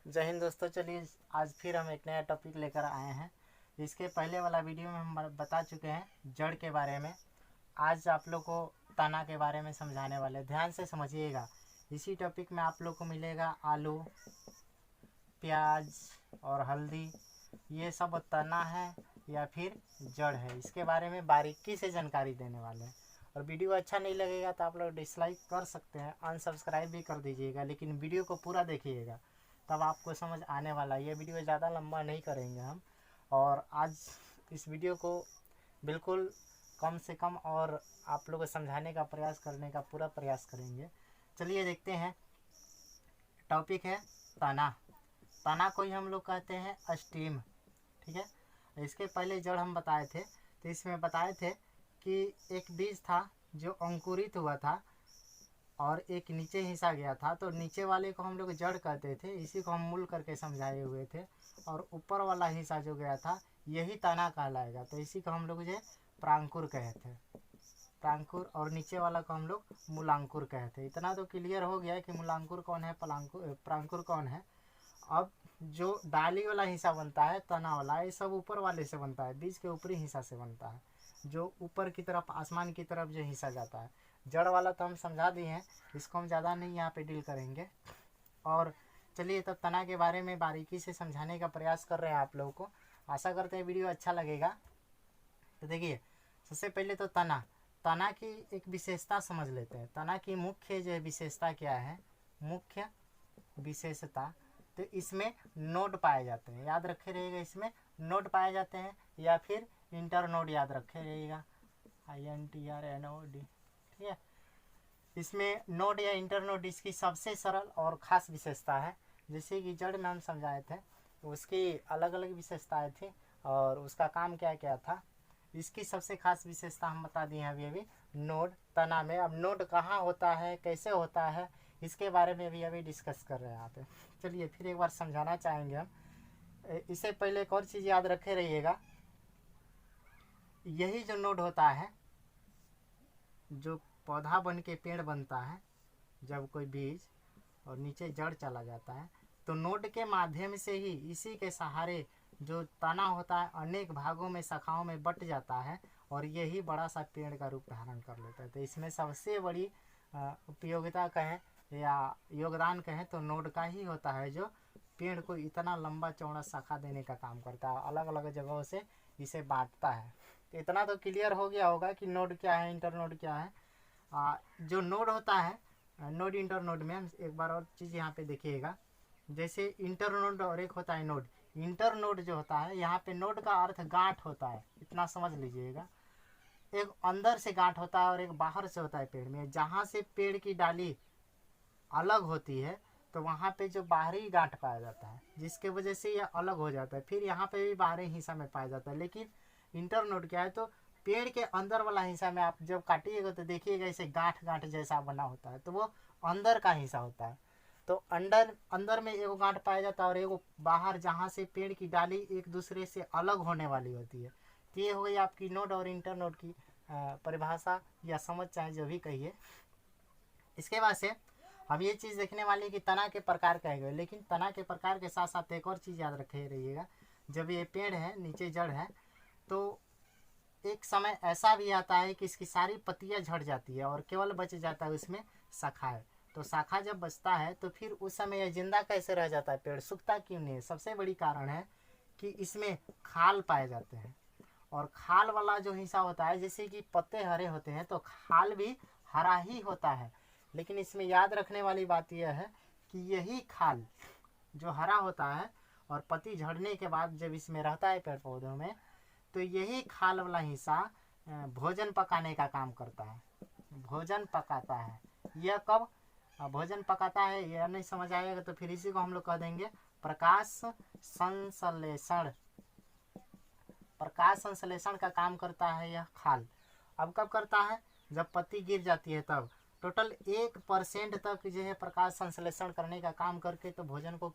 जय हिंद दोस्तों। चलिए आज फिर हम एक नया टॉपिक लेकर आए हैं। इसके पहले वाला वीडियो में हम बता चुके हैं जड़ के बारे में। आज आप लोग को तना के बारे में समझाने वाले, ध्यान से समझिएगा। इसी टॉपिक में आप लोग को मिलेगा आलू, प्याज और हल्दी, ये सब तना है या फिर जड़ है। इसके बारे में बारीकी से जानकारी देने वाले हैं। और वीडियो अच्छा नहीं लगेगा तो आप लोग डिसलाइक कर सकते हैं, अनसब्सक्राइब भी कर दीजिएगा, लेकिन वीडियो को पूरा देखिएगा तब आपको समझ आने वाला है। ये वीडियो ज़्यादा लंबा नहीं करेंगे हम, और आज इस वीडियो को बिल्कुल कम से कम और आप लोग को समझाने का प्रयास करने का पूरा प्रयास करेंगे। चलिए देखते हैं। टॉपिक है तना। तना को ही हम लोग कहते हैं स्टीम, ठीक है। इसके पहले जड़ हम बताए थे, तो इसमें बताए थे कि एक बीज था जो अंकुरित हुआ था और एक नीचे हिस्सा गया था, तो नीचे वाले को हम लोग जड़ कहते थे, इसी को हम मूल करके समझाए हुए थे। और ऊपर वाला हिस्सा जो गया था यही तना कहलाएगा, तो इसी को हम लोग जो प्रांकुर कहते हैं, प्रांकुर। और नीचे वाला को हम लोग मूलांकुर कहते हैं। इतना तो क्लियर हो गया कि मूलांकुर कौन है, प्रांकुर कौन है। अब जो डाली वाला हिस्सा बनता है, तना वाला, ये सब ऊपर वाले से बनता है, बीज के ऊपरी हिस्सा से बनता है, जो ऊपर की तरफ आसमान की तरफ जो हिस्सा जाता है। जड़ वाला तो हम समझा दिए हैं, इसको हम ज़्यादा नहीं यहाँ पे डील करेंगे। और चलिए तब तना के बारे में बारीकी से समझाने का प्रयास कर रहे हैं आप लोगों को। आशा करते हैं वीडियो अच्छा लगेगा। तो देखिए, सबसे पहले तो तना की एक विशेषता समझ लेते हैं। तना की मुख्य जो विशेषता क्या है, मुख्य विशेषता, तो इसमें नोड पाए जाते हैं। याद रखे रहिएगा, इसमें नोड पाए जाते हैं, या फिर इंटर नोड याद रखे रहिएगा, INTRNOD, ठीक है। इसमें नोड या इंटर नोड इसकी सबसे सरल और ख़ास विशेषता है। जैसे कि जड़ में हम समझाए थे, उसकी अलग अलग विशेषताएं थी और उसका काम क्या क्या था। इसकी सबसे खास विशेषता हम बता दिए हैं अभी नोड तना में। अब नोड कहाँ होता है, कैसे होता है, इसके बारे में भी अभी डिस्कस कर रहे हैं यहाँ पे। चलिए फिर एक बार समझाना चाहेंगे हम। इससे पहले एक और चीज़ याद रखे रहिएगा, यही जो नोड होता है, जो पौधा बन के पेड़ बनता है, जब कोई बीज और नीचे जड़ चला जाता है, तो नोड के माध्यम से ही, इसी के सहारे जो तना होता है अनेक भागों में, शाखाओं में बट जाता है और यही बड़ा सा पेड़ का रूप धारण कर लेता है। तो इसमें सबसे बड़ी उपयोगिता कहें या योगदान कहें तो नोड का ही होता है, जो पेड़ को इतना लंबा चौड़ा शाखा देने का काम करता है, अलग अलग जगहों से इसे बांटता है। तो इतना तो क्लियर हो गया होगा कि नोड क्या है, इंटर नोड क्या है। जो नोड होता है, नोड इंटर नोड में हम एक बार और चीज़ यहाँ पे देखिएगा। जैसे इंटर नोड और एक होता है नोड। इंटर नोड जो होता है, यहाँ पे नोड का अर्थ गांठ होता है, इतना समझ लीजिएगा। एक अंदर से गांठ होता है और एक बाहर से होता है पेड़ में। जहाँ से पेड़ की डाली अलग होती है तो वहाँ पे जो बाहरी गांठ पाया जाता है, जिसके वजह से यह अलग हो जाता है, फिर यहाँ पे भी बाहरी हिस्सा में पाया जाता है। लेकिन इंटर नोड क्या है, तो पेड़ के अंदर वाला हिस्सा में आप जब काटिएगा तो देखिएगा इसे गांठ गांठ जैसा बना होता है, तो वो अंदर का हिस्सा होता है। तो अंदर में एगो गांठ पाया जाता है और एगो बाहर, जहाँ से पेड़ की डाली एक दूसरे से अलग होने वाली होती है। तो ये हो गई आपकी नोड और इंटर नोड की परिभाषा या समझ, चाहे जो भी कहिए। इसके बाद से हम ये चीज़ देखने वाले कि तना के प्रकार कहे गए, लेकिन तना के प्रकार के साथ साथ एक और चीज़ याद रखे रहिएगा। जब ये पेड़ है, नीचे जड़ है, तो एक समय ऐसा भी आता है कि इसकी सारी पत्तियां झड़ जाती है और केवल बच जाता है उसमें शाखा है। तो शाखा जब बचता है तो फिर उस समय यह जिंदा कैसे रह जाता है, पेड़ सूखता क्यों नहीं है? सबसे बड़ी कारण है कि इसमें खाल पाए जाते हैं। और खाल वाला जो हिस्सा होता है, जैसे कि पत्ते हरे होते हैं तो खाल भी हरा ही होता है, लेकिन इसमें याद रखने वाली बात यह है कि यही खाल जो हरा होता है और पत्ती झड़ने के बाद जब इसमें रहता है पेड़ पौधों में, तो यही खाल वाला हिस्सा भोजन पकाने का काम करता है, भोजन पकाता है। यह कब भोजन पकाता है यह नहीं समझ आएगा तो फिर इसी को हम लोग कह देंगे प्रकाश संश्लेषण। प्रकाश संश्लेषण का काम करता है यह खाल। अब कब करता है? जब पत्ती गिर जाती है तब। टोटल 1% तक जो है प्रकाश संश्लेषण करने का काम करके तो भोजन को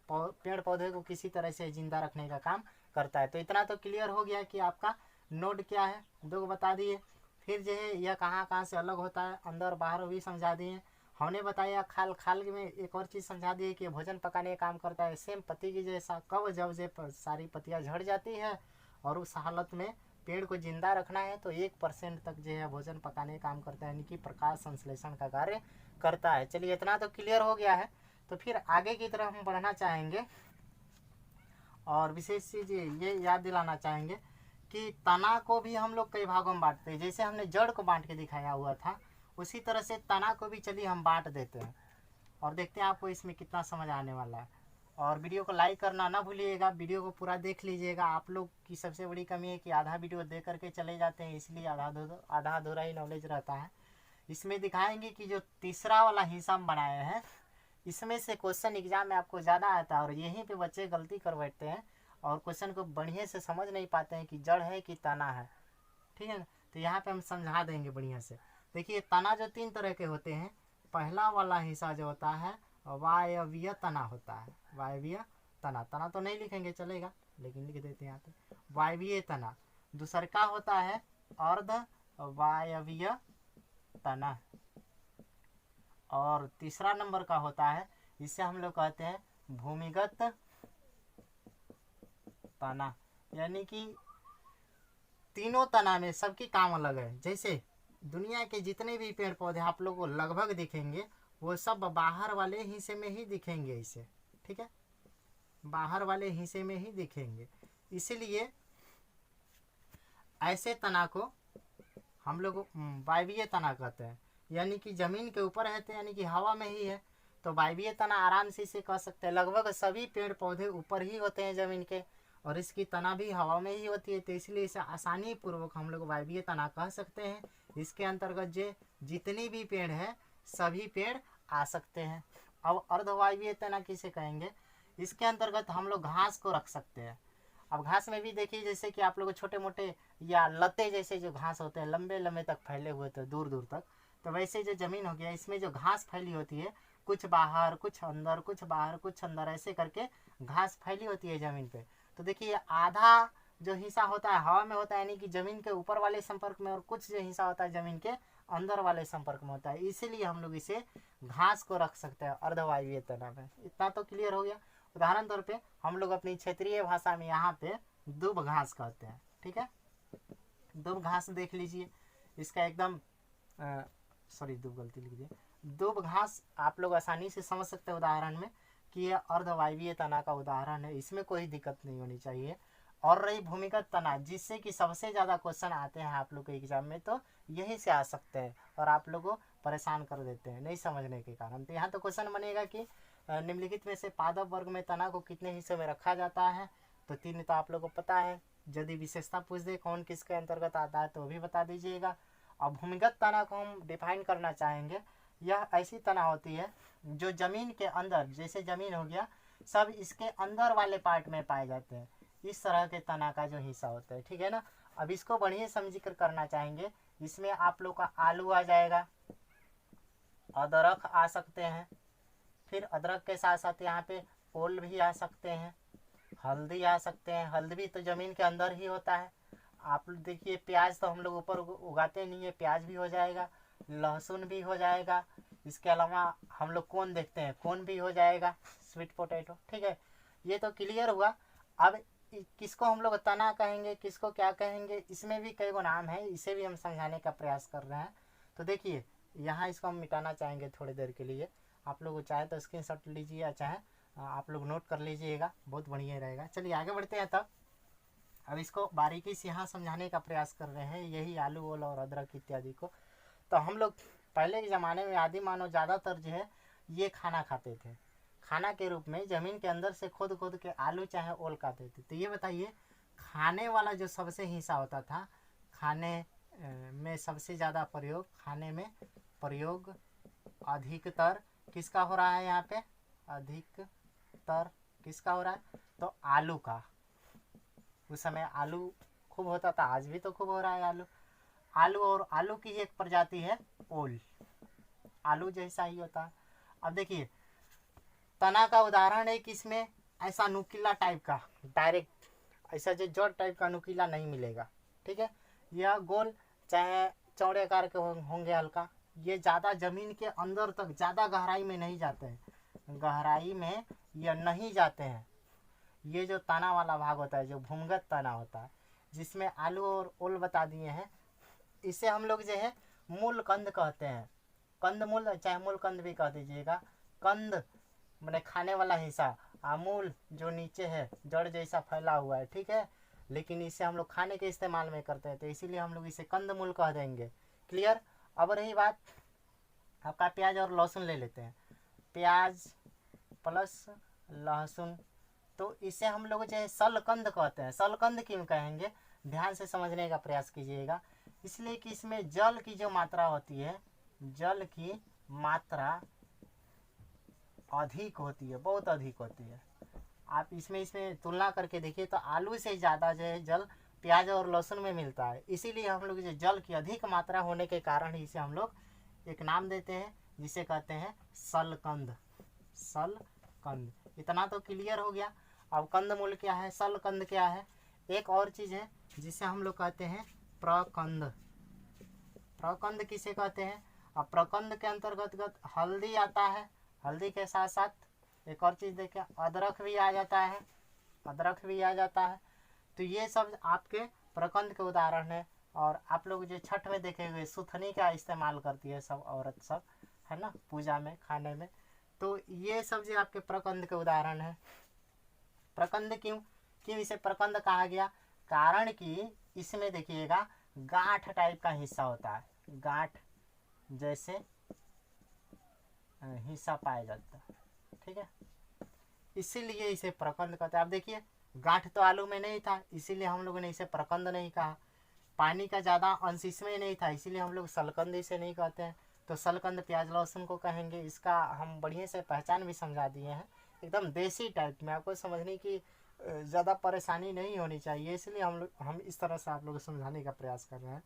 पेड़ पौधे को किसी तरह से जिंदा रखने का काम करता है। तो इतना तो क्लियर हो गया कि आपका नोड क्या है, दो बता दिए। फिर जो है यह कहाँ कहाँ से अलग होता है, अंदर बाहर भी समझा दिए। हमने बताया खाल, खाल में एक और चीज़ समझा दी कि भोजन पकाने का काम करता है। सेम पत्ती की जैसा कब जब से सारी पत्तियाँ झड़ जाती है और उस हालत में पेड़ को जिंदा रखना है तो 1% तक जो है भोजन पकाने का काम करता है, यानी कि प्रकाश संश्लेषण का कार्य करता है। चलिए इतना तो क्लियर हो गया है। तो फिर आगे की तरफ हम बढ़ना चाहेंगे और विशेष चीज़ ये याद दिलाना चाहेंगे कि तना को भी हम लोग कई भागों में बांटते हैं। जैसे हमने जड़ को बांट के दिखाया हुआ था, उसी तरह से तना को भी चलिए हम बांट देते हैं और देखते हैं आपको इसमें कितना समझ आने वाला है। और वीडियो को लाइक करना ना भूलिएगा, वीडियो को पूरा देख लीजिएगा। आप लोग की सबसे बड़ी कमी है कि आधा वीडियो देख करके चले जाते हैं, इसलिए आधा अधूरा ही नॉलेज रहता है। इसमें दिखाएंगे कि जो तीसरा वाला हिस्सा हम बनाए हैं, इसमें से क्वेश्चन एग्जाम में आपको ज़्यादा आता है और यहीं पे बच्चे गलती कर बैठते हैं और क्वेश्चन को बढ़िया से समझ नहीं पाते हैं कि जड़ है कि तना है। ठीक है ना, तो यहाँ पे हम समझा देंगे बढ़िया से। देखिए तना जो 3 तरह के होते हैं। पहला वाला हिस्सा जो होता है वायवीय तना होता है। वायवीय तना, तना तो नहीं लिखेंगे चलेगा लेकिन लिख देते हैं यहाँ पे वायवीय तना। दूसरा का होता है अर्ध वायवीय तना और तीसरा नंबर का होता है, इसे हम लोग कहते हैं भूमिगत तना। यानी कि तीनों तना में सबकी काम अलग है। जैसे दुनिया के जितने भी पेड़ पौधे आप लोगों को लगभग दिखेंगे वो सब बाहर वाले हिस्से में ही दिखेंगे इसे, ठीक है, बाहर वाले हिस्से में ही दिखेंगे। इसीलिए ऐसे तना को हम लोग वायवीय तना कहते हैं, यानी कि जमीन के ऊपर रहते हैं, यानी कि हवा में ही है। तो वायवीय तना आराम से इसे कह सकते हैं। लगभग सभी पेड़ पौधे ऊपर ही होते हैं जमीन के और इसकी तना भी हवा में ही होती है, तो इसलिए इसे आसानी पूर्वक हम लोग वायवीय तना कह सकते हैं। इसके अंतर्गत जितनी भी पेड़ है सभी पेड़ आ सकते हैं। अब अर्धवायवीय तना किसे कहेंगे? इसके अंतर्गत हम लोग घास को रख सकते हैं। अब घास में भी देखिए जैसे कि आप लोग छोटे मोटे या लते जैसे जो घास होते हैं लंबे लंबे तक फैले हुए थे दूर दूर तक, तो वैसे जो जमीन हो गया इसमें जो घास फैली होती है कुछ बाहर कुछ अंदर, कुछ बाहर कुछ अंदर, ऐसे करके घास फैली होती है जमीन पे। तो देखिए आधा जो हिस्सा होता है हवा में होता है, यानी कि जमीन के ऊपर वाले संपर्क में, और कुछ जो हिस्सा होता है जमीन के अंदर वाले संपर्क में होता है। इसीलिए हम लोग इसे घास को रख सकते हैं अर्धवायवीय तना में। इतना तो क्लियर हो गया। उदाहरण तौर पे हम लोग अपनी क्षेत्रीय भाषा में यहाँ पे दुब घास कहते हैं, ठीक है। दुब घास देख लीजिए, इसका एकदम सॉरी दुब गलती लिख दिया। दुब घास आप लोग आसानी से समझ सकते हैं उदाहरण में कि यह अर्धवायवीय तना का उदाहरण है, इसमें कोई दिक्कत नहीं होनी चाहिए। और रही भूमिगत तना, जिससे कि सबसे ज़्यादा क्वेश्चन आते हैं आप लोग के एग्जाम में, तो यहीं से आ सकते हैं और आप लोग को परेशान कर देते हैं नहीं समझने के कारण। तो यहाँ तो क्वेश्चन बनेगा कि निम्नलिखित में से पादप वर्ग में तना को कितने हिस्सों में रखा जाता है? तो 3 तो आप लोग को पता है। यदि विशेषता पूछ दे कौन किसके अंतर्गत आता है तो भी बता दीजिएगा। अब भूमिगत तना को हम डिफाइन करना चाहेंगे। यह ऐसी तना होती है जो जमीन के अंदर, जैसे जमीन हो गया, सब इसके अंदर वाले पार्ट में पाए जाते हैं। इस तरह के तना का जो हिस्सा होता है, ठीक है ना। अब इसको बढ़िया समझ कर करना चाहेंगे। इसमें आप लोग का आलू आ जाएगा, अदरक आ सकते हैं, फिर अदरक के साथ साथ यहाँ पे ओल भी आ सकते हैं, हल्दी आ सकते हैं। हल्दी भी तो ज़मीन के अंदर ही होता है। आप देखिए प्याज तो हम लोग ऊपर उगाते नहीं है, प्याज भी हो जाएगा, लहसुन भी हो जाएगा। इसके अलावा हम लोग कौन देखते हैं, कौन भी हो जाएगा, स्वीट पोटैटो, ठीक है। ये तो क्लियर हुआ। अब किसको हम लोग तना कहेंगे, किसको क्या कहेंगे, इसमें भी कई गो नाम है, इसे भी हम समझाने का प्रयास कर रहे हैं। तो देखिए यहाँ इसको हम मिटाना चाहेंगे थोड़ी देर के लिए। आप लोग चाहे तो स्क्रीनशॉट लीजिए या चाहे आप लोग नोट कर लीजिएगा, बहुत बढ़िया रहेगा। चलिए आगे बढ़ते हैं। तब अब इसको बारीकी से यहाँ समझाने का प्रयास कर रहे हैं, यही आलू ओल और अदरक इत्यादि को। तो हम लोग पहले के ज़माने में आदि मानव ज़्यादातर जो है ये खाना खाते थे, खाना के रूप में ज़मीन के अंदर से खोद खोद के आलू चाहे ओल खाते थे। तो ये बताइए खाने वाला जो सबसे हिस्सा होता था, खाने में सबसे ज़्यादा प्रयोग, खाने में प्रयोग अधिकतर किसका हो रहा है? यहाँ पे अधिकतर किसका हो रहा है? तो आलू का। उस समय आलू खूब होता था, आज भी तो खूब हो रहा है आलू। आलू और आलू की एक प्रजाति है ओल, आलू जैसा ही होता है। अब देखिए तना का उदाहरण है कि इसमें ऐसा नुकीला टाइप का डायरेक्ट ऐसा जो जड़ टाइप का नुकीला नहीं मिलेगा, ठीक है। यह गोल चाहे चौड़े आकार के होंगे हल्का, ये ज़्यादा ज़मीन के अंदर तक ज़्यादा गहराई में नहीं जाते हैं, गहराई में ये नहीं जाते हैं। ये जो तना वाला भाग होता है, जो भूमिगत तना होता है, जिसमें आलू और ओल बता दिए हैं, इसे हम लोग जो है मूल कंद कहते हैं। कंद मूल, चाहे मूल कंद भी कह दीजिएगा। कंद मैंने खाने वाला हिस्सा, आमूल जो नीचे है जड़ जैसा फैला हुआ है, ठीक है, लेकिन इसे हम लोग खाने के इस्तेमाल में करते हैं, तो इसीलिए हम लोग इसे कंद मूल कह देंगे। क्लियर। अब रही बात आपका प्याज और लहसुन ले लेते हैं, प्याज प्लस लहसुन, तो इसे हम लोग जो है सलकंद कहते हैं। सलकंद क्यों कहेंगे, ध्यान से समझने का प्रयास कीजिएगा। इसलिए कि इसमें जल की जो मात्रा होती है, जल की मात्रा अधिक होती है, बहुत अधिक होती है। आप इसमें तुलना करके देखिए तो आलू से ज़्यादा जो है जल प्याज और लहसुन में मिलता है। इसीलिए हम लोग जो जल की अधिक मात्रा होने के कारण इसे हम लोग एक नाम देते हैं, जिसे कहते हैं सलकंद। सलकंद, इतना तो क्लियर हो गया। अब कंदमूल क्या है, सलकंद क्या है, एक और चीज़ है जिसे हम लोग कहते हैं प्रकंद। प्रकंद किसे कहते हैं, अब प्रकंद के अंतर्गत हल्दी आता है, हल्दी के साथ साथ एक और चीज़ देखें, अदरक भी आ जाता है, अदरक भी आ जाता है। तो ये सब आपके प्रकंद के उदाहरण है। और आप लोग जो छठ में देखे हुए सुथनी का इस्तेमाल करती है सब औरत सब, है ना, पूजा में खाने में, तो ये सब जो आपके प्रकंद के उदाहरण है। प्रकंद क्यों इसे प्रकंद कहा गया, कारण कि इसमें देखिएगा गांठ टाइप का हिस्सा होता है, गांठ जैसे हिस्सा पाया जाता है, ठीक है, इसीलिए इसे प्रकंद कहते हैं। आप देखिए गांठ तो आलू में नहीं था, इसीलिए हम लोगों ने इसे प्रकंद नहीं कहा। पानी का ज़्यादा अंश इसमें नहीं था, इसीलिए हम लोग सलकंद इसे नहीं कहते हैं। तो सलकंद प्याज लहसुन को कहेंगे। इसका हम बढ़िया से पहचान भी समझा दिए हैं, एकदम देसी टाइप में, आपको समझने की ज़्यादा परेशानी नहीं होनी चाहिए, इसलिए हम इस तरह से आप लोग को समझाने का प्रयास कर रहे हैं।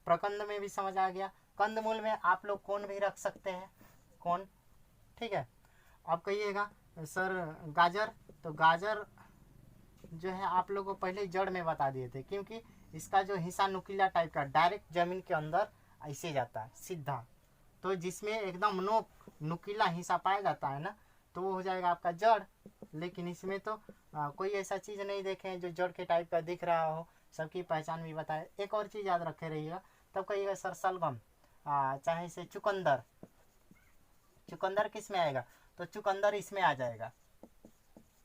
प्रकंद में भी समझ आ गया। कंदमूल में आप लोग कौन भी रख सकते हैं, कौन, ठीक है। अब कहिएगा सर गाजर, तो गाजर जो है आप लोगों को पहले जड़ में बता दिए थे, क्योंकि इसका जो हिस्सा नुकीला टाइप का डायरेक्ट जमीन के अंदर ऐसे जाता है सीधा, तो जिसमें एकदम नुकीला हिस्सा पाया जाता है ना, तो वो हो जाएगा आपका जड़। लेकिन इसमें तो कोई ऐसा चीज़ नहीं देखे जो जड़ के टाइप का दिख रहा हो, सबकी पहचान भी बताए। एक और चीज़ याद रखे रहिएगा, तब कहिएगा सर सलगम, चाहे इसे चुकंदर, चुकंदर किस में आएगा, तो चुकंदर इसमें आ जाएगा,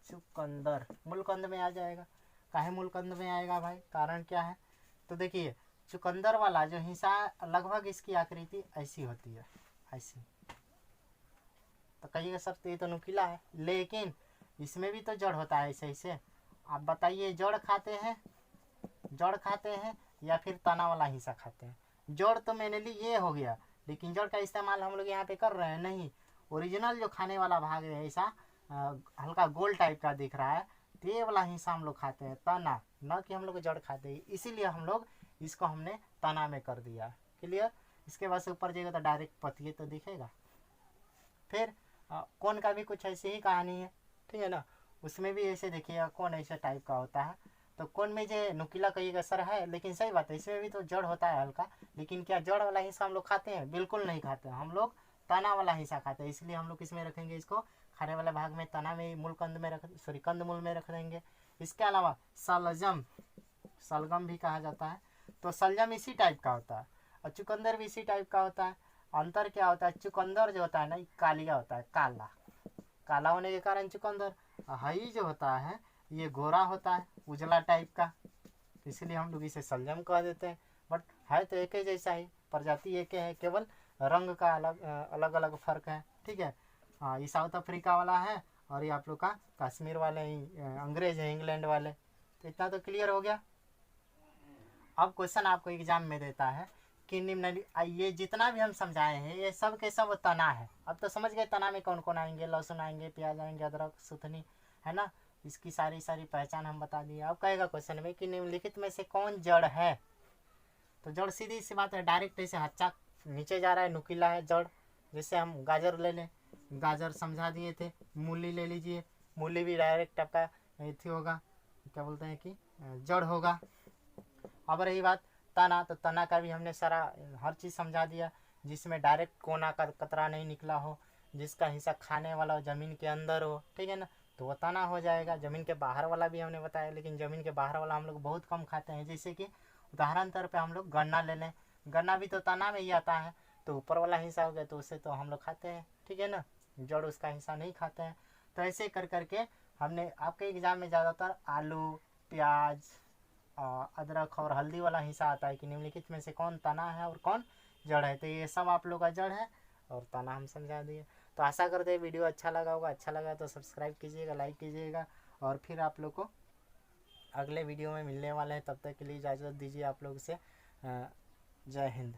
चुकंदर मूलकंद में आ जाएगा। काहे मूलकंद में आएगा भाई, कारण क्या है, तो देखिए चुकंदर वाला जो हिस्सा लगभग इसकी आकृति ऐसी होती है, ऐसी, तो कहिएगा सर तो ये तो नुकीला है, लेकिन इसमें भी तो जड़ होता है ऐसे ऐसे। आप बताइए जड़ खाते हैं, जड़ खाते हैं या फिर तना वाला हिस्सा खाते हैं। जड़ तो मैंने ली ये हो गया, लेकिन जड़ का इस्तेमाल हम लोग यहाँ पे कर रहे हैं नहीं। ओरिजिनल जो खाने वाला भाग है ऐसा हल्का गोल टाइप का दिख रहा है, तो ये वाला हिस्सा हम लोग खाते हैं, तना, न कि हम लोग जड़ खाते हैं, इसीलिए हम लोग इसको हमने तना में कर दिया। क्लियर। इसके बाद से ऊपर जाएगा तो डायरेक्ट पतिये तो दिखेगा। फिर कौन का भी कुछ ऐसी ही कहानी है, ठीक है ना, उसमें भी ऐसे देखिएगा कौन ऐसे टाइप का होता है। तो कौन में जो नुकीला कहिएगा सर है, लेकिन सही बात है इसमें भी तो जड़ होता है हल्का, लेकिन क्या जड़ वाला हिस्सा हम लोग खाते हैं, बिल्कुल नहीं खाते हैं, हम लोग तना वाला हिस्सा खाते हैं। इसलिए हम लोग किसमें रखेंगे, इसको खाने वाले भाग में, तना में, मूलकंद में कंदमूल में रख देंगे। इसके अलावा सलजम, सलगम भी कहा जाता है, तो सलजम इसी टाइप का होता है और चुकंदर भी इसी टाइप का होता है। अंतर क्या होता है, चुकंदर जो होता है ना कालिया होता है, काला, काला होने के कारण चुकंदर, हई जो होता है ये गोरा होता है, उजला टाइप का, इसलिए हम लोग इसे सलजम कह देते हैं। बट है तो एक ही जैसा ही, प्रजाति एक है, केवल रंग का अलग अलग फर्क है, ठीक है। हाँ, ये साउथ अफ्रीका वाला है और ये आप लोग का कश्मीर वाले ही अंग्रेज है, इंग्लैंड वाले। तो इतना तो क्लियर हो गया। अब क्वेश्चन आपको एग्जाम में देता है कि ये जितना भी हम समझाए हैं ये सब के सब तना है। अब तो समझ गए तना में कौन कौन आएंगे, लहसुन आएंगे, प्याज आएंगे, अदरक, सुथनी, है ना, इसकी सारी पहचान हम बता दिए। अब कहेगा क्वेश्चन में कि निम्नलिखित में से कौन जड़ है, तो जड़ सीधी सी बात है, डायरेक्ट ऐसे हच्चा नीचे जा रहा है, नुकीला है जड़। जैसे हम गाजर ले लें, गाजर समझा दिए थे। मूली ले लीजिए, मूली भी डायरेक्ट आपका थी होगा, क्या बोलते हैं कि जड़ होगा। अब रही बात तना, तो तना का भी हमने सारा हर चीज़ समझा दिया। जिसमें डायरेक्ट कोना का कतरा नहीं निकला हो, जिसका हिस्सा खाने वाला हो ज़मीन के अंदर हो, ठीक है ना, तो वो तना हो जाएगा। ज़मीन के बाहर वाला भी हमने बताया, लेकिन ज़मीन के बाहर वाला हम लोग बहुत कम खाते हैं। जैसे कि उदाहरण तौर पे हम लोग गन्ना ले लें, गन्ना भी तो तना में ही आता है, तो ऊपर वाला हिस्सा हो गया तो उसे तो हम लोग खाते हैं, ठीक है ना, जड़ उसका हिस्सा नहीं खाते हैं। तो ऐसे कर करके हमने आपके एग्ज़ाम में ज़्यादातर आलू, प्याज, अदरक और हल्दी वाला हिस्सा आता है कि निम्नलिखित में से कौन तना है और कौन जड़ है। तो ये सब आप लोग का जड़ है और तना हम समझा दिए। तो आशा करते हैं वीडियो अच्छा लगा होगा। अच्छा लगा तो सब्सक्राइब कीजिएगा, लाइक कीजिएगा, और फिर आप लोग को अगले वीडियो में मिलने वाले हैं। तब तक के लिए इजाज़त दीजिए आप लोग से। जय हिंद।